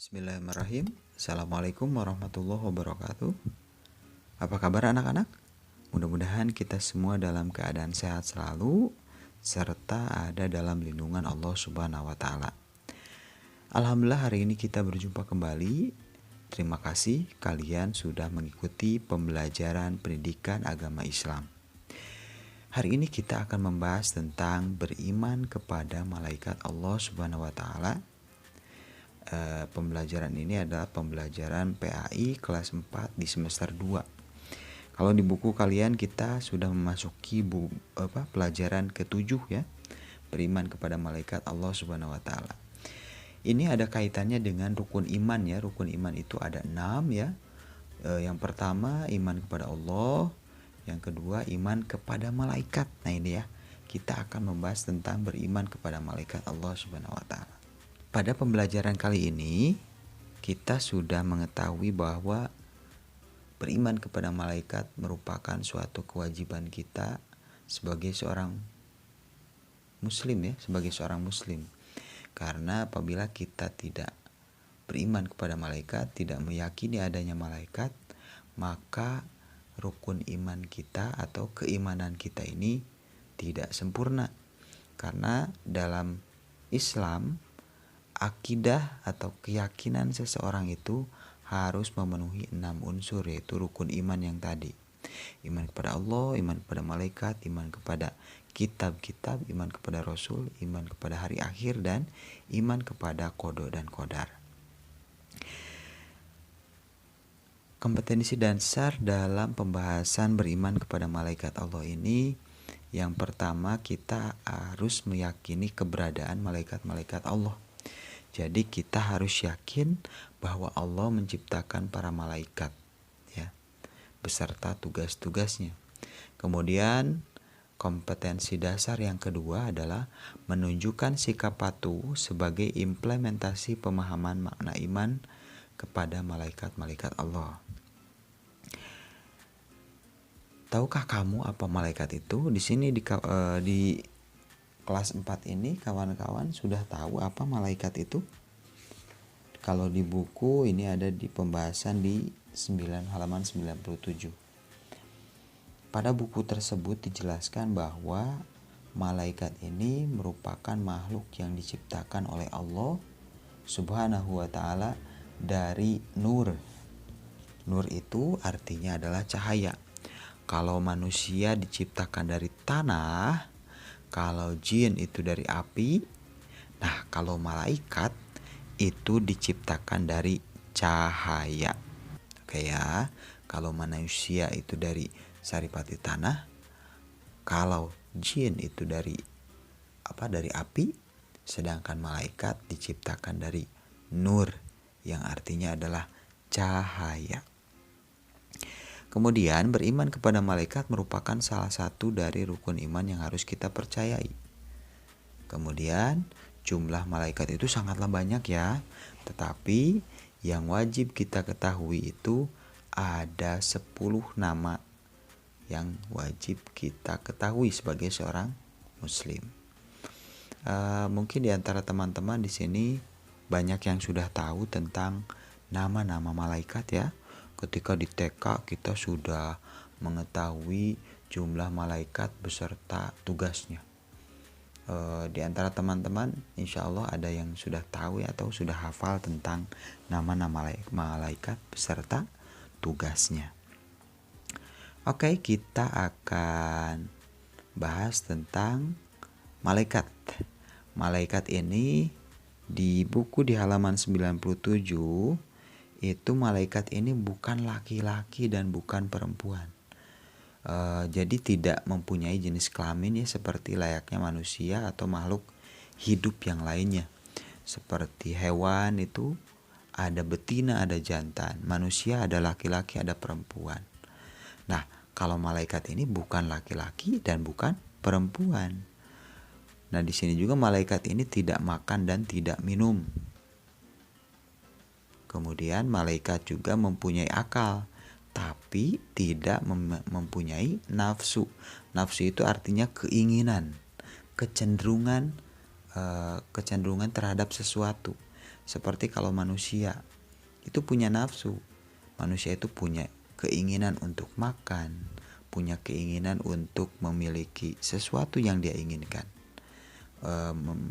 Bismillahirrahmanirrahim. Assalamualaikum warahmatullahi wabarakatuh. Apa kabar anak-anak? Mudah-mudahan kita semua dalam keadaan sehat selalu serta ada dalam lindungan Allah Subhanahu wa taala. Alhamdulillah hari ini kita berjumpa kembali. Terima kasih kalian sudah mengikuti pembelajaran pendidikan agama Islam. Hari ini kita akan membahas tentang beriman kepada malaikat Allah Subhanahu wa taala. Pembelajaran ini adalah pembelajaran PAI kelas 4 di semester 2. Kalau di buku kalian kita sudah memasuki pelajaran ke-7 ya. Beriman kepada malaikat Allah Subhanahu wa taala. Ini ada kaitannya dengan rukun iman ya. Rukun iman itu ada 6 ya. Yang pertama iman kepada Allah, yang kedua iman kepada malaikat. Nah ini ya. Kita akan membahas tentang beriman kepada malaikat Allah Subhanahu wa taala. Pada pembelajaran kali ini, kita sudah mengetahui bahwa beriman kepada malaikat merupakan suatu kewajiban kita sebagai seorang muslim ya, sebagai seorang muslim. Karena apabila kita tidak beriman kepada malaikat, tidak meyakini adanya malaikat, maka rukun iman kita atau keimanan kita ini tidak sempurna. Karena dalam Islam, akidah atau keyakinan seseorang itu harus memenuhi 6 unsur, yaitu rukun iman yang tadi. Iman kepada Allah, iman kepada malaikat, iman kepada kitab-kitab, iman kepada Rasul, iman kepada hari akhir, dan iman kepada qada dan qadar. Kompetensi dasar dalam pembahasan beriman kepada malaikat Allah ini, yang pertama kita harus meyakini keberadaan malaikat-malaikat Allah. Jadi kita harus yakin bahwa Allah menciptakan para malaikat ya, beserta tugas-tugasnya. Kemudian kompetensi dasar yang kedua adalah menunjukkan sikap patuh sebagai implementasi pemahaman makna iman kepada malaikat-malaikat Allah. Tahukah kamu apa malaikat itu? Di sini di kelas 4 ini kawan-kawan sudah tahu apa malaikat itu? Kalau di buku ini ada di pembahasan di halaman 97. Pada buku tersebut dijelaskan bahwa malaikat ini merupakan makhluk yang diciptakan oleh Allah Subhanahu wa taala dari nur. Nur itu artinya adalah cahaya. Kalau manusia diciptakan dari tanah, kalau jin itu dari api, nah kalau malaikat itu diciptakan dari cahaya. Oke ya, kalau manusia itu dari saripati tanah, kalau jin itu dari api, sedangkan malaikat diciptakan dari nur yang artinya adalah cahaya. Kemudian beriman kepada malaikat merupakan salah satu dari rukun iman yang harus kita percayai. Kemudian jumlah malaikat itu sangatlah banyak ya. Tetapi yang wajib kita ketahui itu ada 10 nama yang wajib kita ketahui sebagai seorang muslim. Mungkin di antara teman-teman di sini banyak yang sudah tahu tentang nama-nama malaikat ya. Ketika di TK kita sudah mengetahui jumlah malaikat beserta tugasnya. Di antara teman-teman insya Allah ada yang sudah tahu atau sudah hafal tentang nama-nama malaikat beserta tugasnya. Oke, kita akan bahas tentang malaikat. Malaikat ini di buku di halaman 97 itu malaikat ini bukan laki-laki dan bukan perempuan. Jadi tidak mempunyai jenis kelamin ya, seperti layaknya manusia atau makhluk hidup yang lainnya. Seperti hewan itu ada betina, ada jantan. Manusia ada laki-laki, ada perempuan. Nah, kalau malaikat ini bukan laki-laki dan bukan perempuan. Nah, di sini juga malaikat ini tidak makan dan tidak minum. Kemudian malaikat juga mempunyai akal, tapi tidak mempunyai nafsu. Nafsu itu artinya keinginan, kecenderungan terhadap sesuatu. Seperti kalau manusia itu punya nafsu. Manusia itu punya keinginan untuk makan, punya keinginan untuk memiliki sesuatu yang dia inginkan.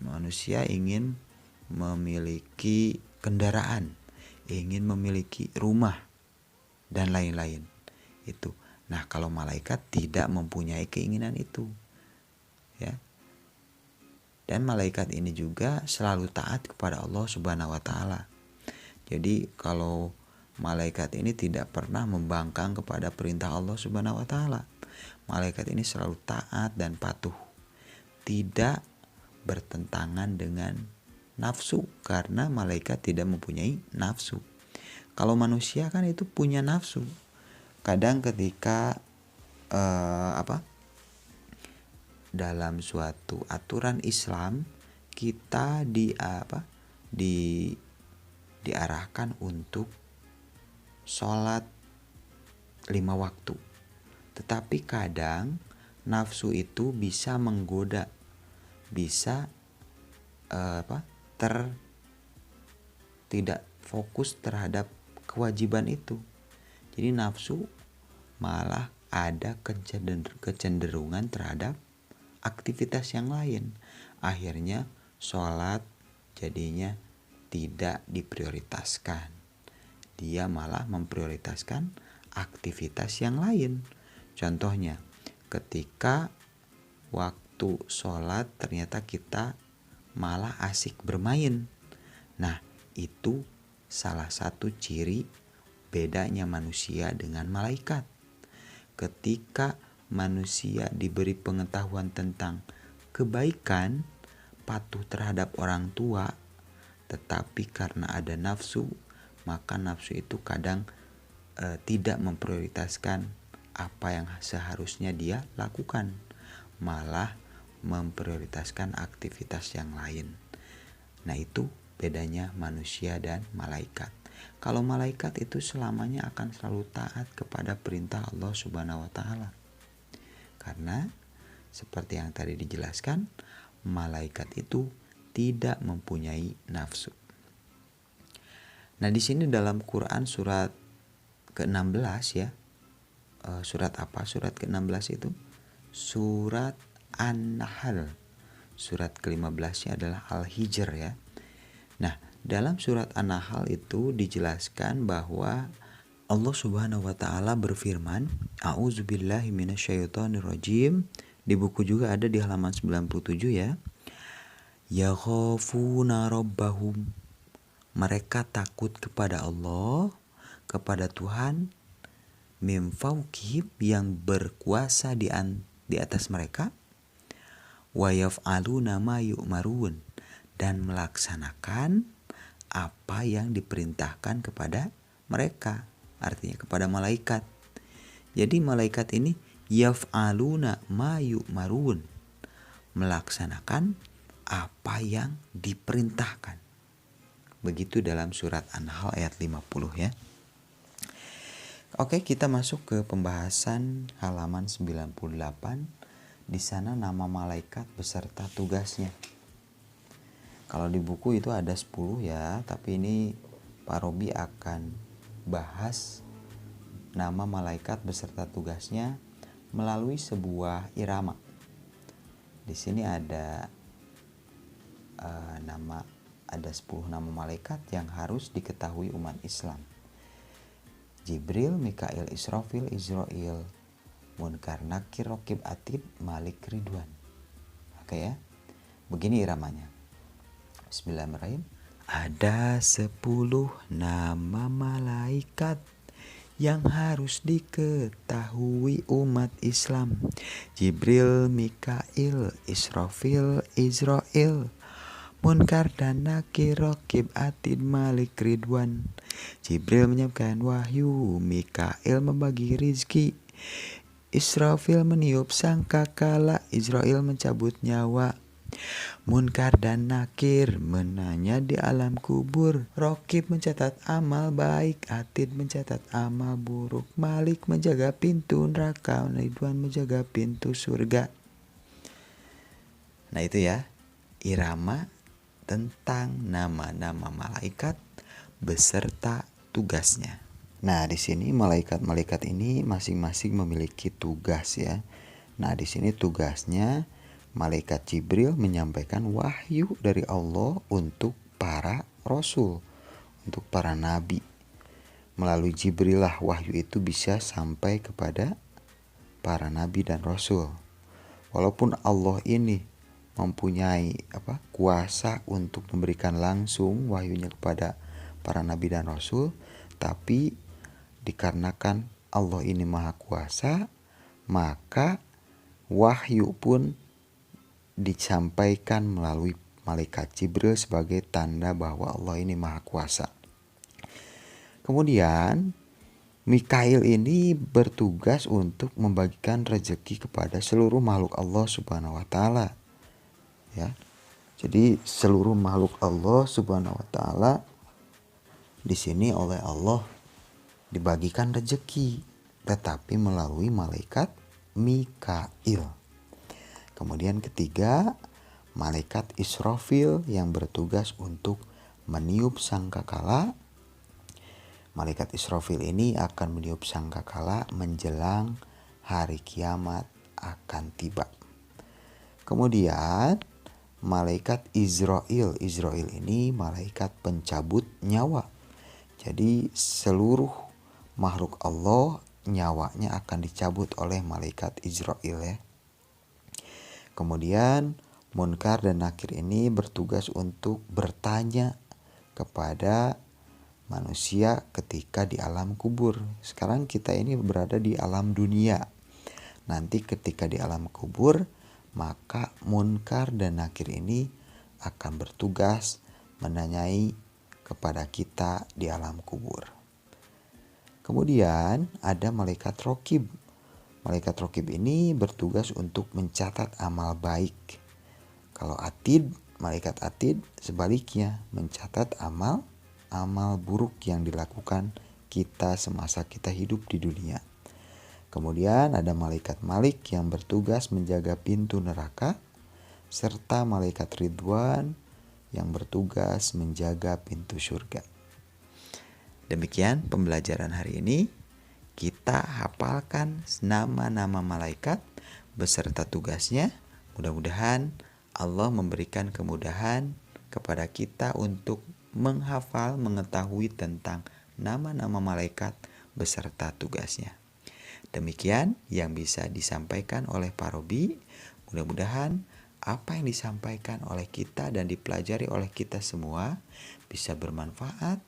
Manusia ingin memiliki kendaraan, ingin memiliki rumah, dan lain-lain. Itu. Nah, kalau malaikat tidak mempunyai keinginan itu. Ya. Dan malaikat ini juga selalu taat kepada Allah Subhanahu wa taala. Jadi kalau malaikat ini tidak pernah membangkang kepada perintah Allah Subhanahu wa taala. Malaikat ini selalu taat dan patuh. Tidak bertentangan dengan nafsu, karena malaikat tidak mempunyai nafsu. Kalau manusia kan itu punya nafsu. Kadang ketika dalam suatu aturan Islam kita diarahkan untuk sholat 5 waktu. Tetapi kadang nafsu itu bisa menggoda, bisa tidak fokus terhadap kewajiban itu. Jadi nafsu malah ada kecenderungan terhadap aktivitas yang lain. Akhirnya sholat jadinya tidak diprioritaskan. Dia malah memprioritaskan aktivitas yang lain. Contohnya, ketika waktu sholat ternyata kita malah asik bermain. Nah, itu salah satu ciri bedanya manusia dengan malaikat. Ketika manusia diberi pengetahuan tentang kebaikan, patuh terhadap orang tua, tetapi karena ada nafsu, maka nafsu itu kadang tidak memprioritaskan apa yang seharusnya dia lakukan, malah memprioritaskan aktivitas yang lain. Nah, itu bedanya manusia dan malaikat. Kalau malaikat itu selamanya akan selalu taat kepada perintah Allah Subhanahu wa taala. Karena seperti yang tadi dijelaskan, malaikat itu tidak mempunyai nafsu. Nah, di sini dalam Quran surat ke-16 ya. Surat apa? Surat ke-16 itu surat An-Nahl. Surat ke-15-nya adalah Al-Hijr ya. Nah, dalam surat An-Nahl itu dijelaskan bahwa Allah Subhanahu wa taala berfirman, A'udzubillahi minasyaitonirrajim. Di buku juga ada di halaman 97 ya. Yakhafuna rabbahum. Mereka takut kepada Allah, kepada Tuhan, min fawqihim, yang berkuasa di atas mereka, wa yaf'aluna ma yu'marun, dan melaksanakan apa yang diperintahkan kepada mereka, artinya kepada malaikat. Jadi malaikat ini yaf'aluna ma yu'marun, melaksanakan apa yang diperintahkan. Begitu dalam surat An-Nahl ayat 50 ya. Oke, kita masuk ke pembahasan halaman 98. Di sana nama malaikat beserta tugasnya. Kalau di buku itu ada 10 ya, tapi ini Pak Robi akan bahas nama malaikat beserta tugasnya melalui sebuah irama. Di sini ada 10 nama malaikat yang harus diketahui umat Islam. Jibril, Mikail, Israfil, Izrail, Munkar, Nakir, Raqib, Atid, Malik, Ridwan. Oke ya. Begini iramanya. Bismillahirrahmanirrahim. Ada 10 nama malaikat yang harus diketahui umat Islam. Jibril, Mikail, Israfil, Izrail, Munkar dan Nakir, Raqib, Atid, Malik, Ridwan. Jibril menyiapkan wahyu, Mikail membagi rizki, Israfil meniup sangkakala, Izrail mencabut nyawa. Munkar dan Nakir menanya di alam kubur, Raqib mencatat amal baik, Atid mencatat amal buruk, Malik menjaga pintu neraka, Ridwan menjaga pintu surga. Nah itu ya, irama tentang nama-nama malaikat beserta tugasnya. Nah, di sini malaikat-malaikat ini masing-masing memiliki tugas ya. Nah, di sini tugasnya malaikat Jibril menyampaikan wahyu dari Allah untuk para rasul, untuk para nabi. Melalui Jibril lah wahyu itu bisa sampai kepada para nabi dan rasul. Walaupun Allah ini mempunyai kuasa untuk memberikan langsung wahyunya kepada para nabi dan rasul, tapi dikarenakan Allah ini maha kuasa, maka wahyu pun disampaikan melalui malaikat Jibril sebagai tanda bahwa Allah ini maha kuasa. Kemudian Mikail ini bertugas untuk membagikan rezeki kepada seluruh makhluk Allah Subhanahu wa taala. Ya. Jadi seluruh makhluk Allah Subhanahu wa taala di sini oleh Allah dibagikan rezeki, tetapi melalui malaikat Mikail. Kemudian ketiga, malaikat Israfil yang bertugas untuk meniup sangkakala. Malaikat Israfil ini akan meniup sangkakala menjelang hari kiamat akan tiba. Kemudian malaikat Israil. Israil ini malaikat pencabut nyawa. Jadi seluruh makhluk Allah nyawanya akan dicabut oleh malaikat Israil ya. Kemudian Munkar dan Nakir ini bertugas untuk bertanya kepada manusia ketika di alam kubur. Sekarang kita ini berada di alam dunia. Nanti ketika di alam kubur, maka Munkar dan Nakir ini akan bertugas menanyai kepada kita di alam kubur. Kemudian ada malaikat Rokib. Malaikat Rokib ini bertugas untuk mencatat amal baik. Kalau Atid, malaikat Atid sebaliknya mencatat amal buruk yang dilakukan kita semasa kita hidup di dunia. Kemudian ada malaikat Malik yang bertugas menjaga pintu neraka, serta malaikat Ridwan yang bertugas menjaga pintu surga. Demikian pembelajaran hari ini. Kita hafalkan nama-nama malaikat beserta tugasnya. Mudah-mudahan Allah memberikan kemudahan kepada kita untuk menghafal, mengetahui tentang nama-nama malaikat beserta tugasnya. Demikian yang bisa disampaikan oleh Pak Robi. Mudah-mudahan apa yang disampaikan oleh kita dan dipelajari oleh kita semua bisa bermanfaat,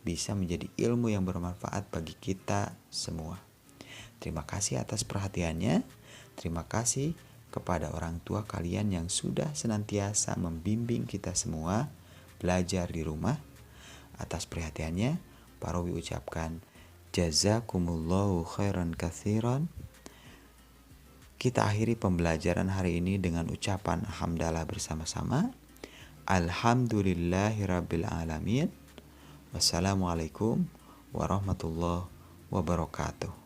bisa menjadi ilmu yang bermanfaat bagi kita semua. Terima kasih atas perhatiannya. Terima kasih kepada orang tua kalian yang sudah senantiasa membimbing kita semua belajar di rumah. Atas perhatiannya, Pak Robi ucapkan jazakumullahu khairan katsiran. Kita akhiri pembelajaran hari ini dengan ucapan hamdalah bersama-sama. Alhamdulillahirabbil alamin. Wassalamualaikum warahmatullahi wabarakatuh.